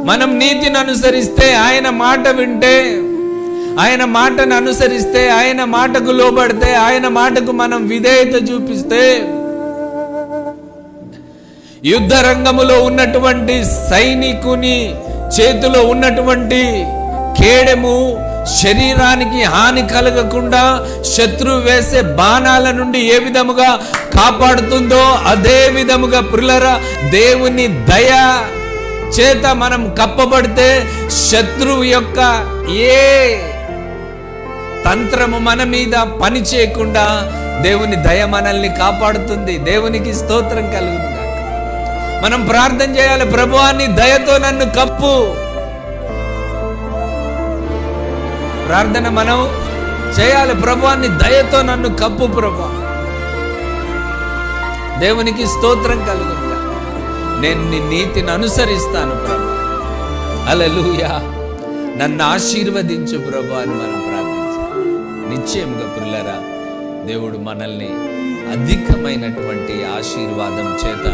మనం నీతిని అనుసరిస్తే, ఆయన మాట వింటే, ఆయన మాటను అనుసరిస్తే, ఆయన మాటకు లోబడితే, ఆయన మాటకు మనం విధేయత చూపిస్తే, యుద్ధ రంగములో ఉన్నటువంటి సైనికుని చేతిలో ఉన్నటువంటి కేడెము శరీరానికి హాని కలగకుండా శత్రువు వేసే బాణాల నుండి ఏ విధముగా కాపాడుతుందో, అదే విధముగా ప్రియులారా, దేవుని దయ చేత మనం కప్పబడితే శత్రువు యొక్క ఏ తంత్రము మన మీద పని చేయకుండా దేవుని దయ మనల్ని కాపాడుతుంది. దేవునికి స్తోత్రం కలుగుతుంది. మనం ప్రార్థన చేయాలి, ప్రభువా నీ దయతో నన్ను కప్పు. ప్రార్థన మనం చేయాలి, ప్రభువా నీ దయతో నన్ను కప్పు ప్రభువా. దేవునికి స్తోత్రం కలుగుతుంది. నేను నీ నీతిని అనుసరిస్తాను ప్రభు. హల్లెలూయా. నన్ను ఆశీర్వదించు ప్రభు అని మనం ప్రార్థించాలి. నిశ్చయముగా ప్రియులారా, దేవుడు మనల్ని అధికమైనటువంటి ఆశీర్వాదం చేత